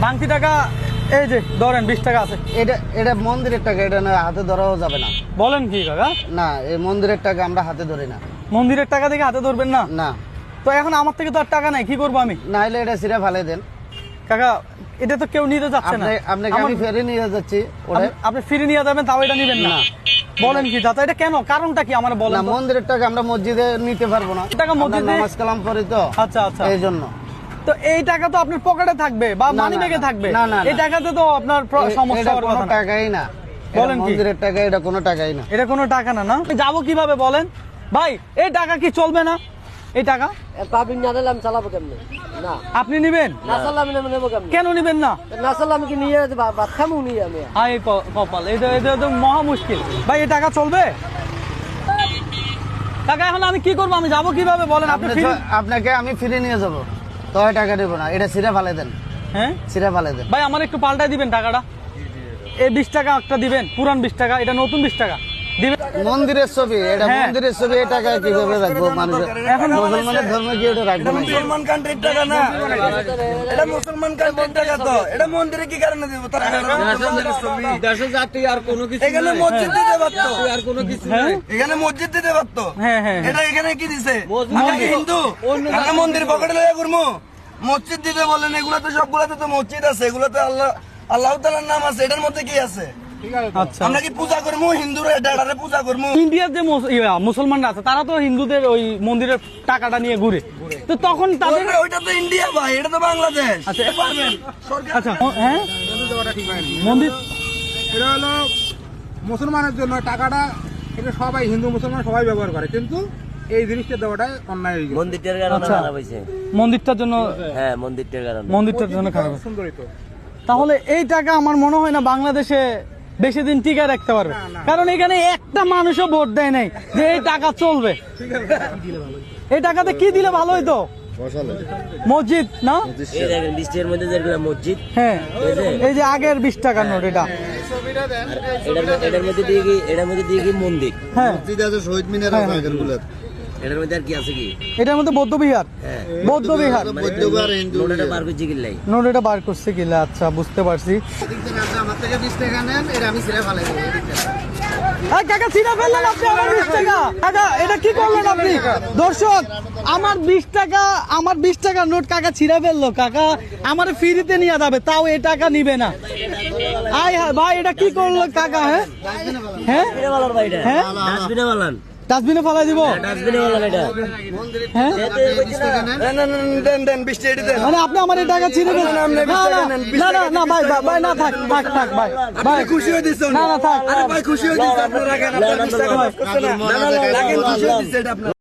ভাঙতি টাকা এই যে ধরেন 20 টাকা আছে। এটা মন্দিরের টাকা, এটা না হাতে ধরাও যাবে না। বলেন কি কাকা? না, এই মন্দিরের টাকা আমরা হাতে ধরি না। মন্দিরের টাকা থেকে হাতে ধরবেন না? না। তো এখন আমার থেকে তো আর টাকা নাই, কি করবো আমি? না হলে এটা সিরা ফেলে দেন কাকা, এটা তো কেউ নিতে যাচ্ছে না। আপনাকে আমি ফেরে নিয়ে যাচ্ছি। আপনি ফিরে নিয়ে যাবেন, তাও এটা নিবেন না? বলেন কি দাদা, এটা কেন, কারণটা কি আমার বলেন? মন্দিরের টাকা আমরা মসজিদে নিতে পারবো না, টাকা মসজিদে নামাজ কালাম করি তো। আচ্ছা আচ্ছা, এই জন্য। তো এই টাকা তো আপনার পকেটে থাকবে বা মানি ব্যাগে থাকবে, এই টাকাতে তো আপনার সমস্যা হওয়ার কথা না। টাকাই না। বলেন কি? মন্দিরের টাকা এটা কোনো টাকাই না। এটা কোনো টাকা না। না যাবো কিভাবে বলেন ভাই? এই টাকা কি চলবে না? এই টাকা পাবিন না দিলে আমি চালাবো কেমনে? না আপনি নিবেন না, চালাম আমি নেবো কেমনে? কেন নিবেন না? না চালাম আমি কি নিয়ে ভাত খামু নিয়ে আমি? আয় কপাল, এটা তো মহা মুশকিল ভাই। এই টাকা চলবে টাকা? এখন আমি কি করবো? আমি যাবো কিভাবে বলেন? আপনাকে আমি ফিরে নিয়ে যাবো, তো টাকা দেবো না, এটা সিরা ফেলে দেন। হ্যাঁ সিরা ফেলে দেন ভাই, আমার একটু পাল্টাই দিবেন টাকাটা। এই 20 টাকা একটা দিবেন, পুরান 20 টাকা, এটা নতুন 20 টাকা দিবেন। মন্দিরের ছবি, এটা হ্যাঁ। মন্দিরের ছবি, এই টাকা কিভাবে রাখবো? মানুষ এখন মুসলমানের ধর্ম কি এটা রাখবো না? মুসলমান কান্ট্রির টাকা না, এটা মুসলমান কান্ট্রির টাকা। তো এটা মন্দিরে কি কারণে দেবো? তারা এখানে মসজিদ দিতে পারতো, আর কোনো কিছু নাই। এখানে মসজিদ দিতে পারতো। হ্যাঁ হ্যাঁ এটা এখানে কি দিছে? হিন্দু আমরা মন্দির পকেটে লইয়া ঘুরবো? মসজিদ দিতে বলেন, এগুলা তো সবগুলাতে তো মসজিদ আছে, এগুলাতে আল্লাহ তাআলার নাম আছে, এটার মধ্যে কি আছে? আচ্ছা, আমরা কি পূজা করবো? হিন্দুরা এটারে পূজা করবো। ইন্ডিয়ার যে মুসলমানরা আছে তারা তো হিন্দুদের ওই মন্দিরের টাকাটা নিয়ে ঘুরে, তো তখন তাদের ওইটা তো ইন্ডিয়া ভাই, এটা তো বাংলাদেশ। আচ্ছা পারবেন সরকার। আচ্ছা হ্যাঁ, মন্দির এটা হলো মুসলমানের জন্য টাকাটা, এটা সবাই হিন্দু মুসলমান সবাই ব্যবহার করে, কিন্তু এই জিনিসটা দেওয়াটা অন্যায় হয়ে গেছে। মন্দিরটার কারণে আচ্ছা। খারাপ হয়েছে। মন্দিরটার জন্য, হ্যাঁ মন্দিরটার কারণে। মন্দিরটার জন্য খারাপ। সুন্দরিত তাহলে এই টাকা আমার মনে হয় না বাংলাদেশে বেশি দিন টিকায় রাখতে পারবে, কারণ এখানে একটা মানুষও ভোট দেয় নাই যে এই টাকা চলবে। এই টাকাতে কি দিলে ভালো হইতো? মসজিদ না? এই দেখেন বৃষ্টির মধ্যে যেগুলো মসজিদ, হ্যাঁ এই যে আগের 20 টাকার নোট, এটা এটার মধ্যে দিয়ে কি মন্দির, হ্যাঁ শহীদ মিনার হ্যাঁ, হ্যাঁ। এটার মধ্যে আর কি আছে কি? এটার মধ্যে বৌদ্ধ বিহার, বৌদ্ধ বিহার নোটটা বার করছি কিল্লাই। নোট এটা বার করছে কিলা? আচ্ছা বুঝতে পারছি। আমার থেকে 20 টাকা নেন, এটা আমি সিরা ফেলে দেবো। এই কাকা ছিঁড়ে ফেললেন আপনি আমার 20 টাকা। কাকা এটা কি করলেন আপনি? দর্শক, আমার 20 টাকার নোট কাকা ছিঁড়ে ফেললো। কাকা আমার ফ্রিতে নিয়ে যাবে, তাও এই টাকা নিবে না। আয় হায় ভাই, এটা কি করলো কাকা? হ্যাঁ হ্যাঁ হ্যাঁ, ডাস্টবিনে ফেলাই দিব। হ্যাঁ দেন 20 টাকা দেন। মানে আপনি আমার এই টাকা ছিঁড়ে ফেললেন? না না ভাই ভাই, না থাক থাক থাক ভাই ভাই, খুশি হয়ে দিচ্ছেন? না না থাক। আরে ভাই খুশি হয়ে দিচ্ছেন, আপনারা রাখেন, আপনার 20 টাকা মাফ করছে না। না না রাখেন, খুশি হয়ে দিচ্ছে এটা আপনার।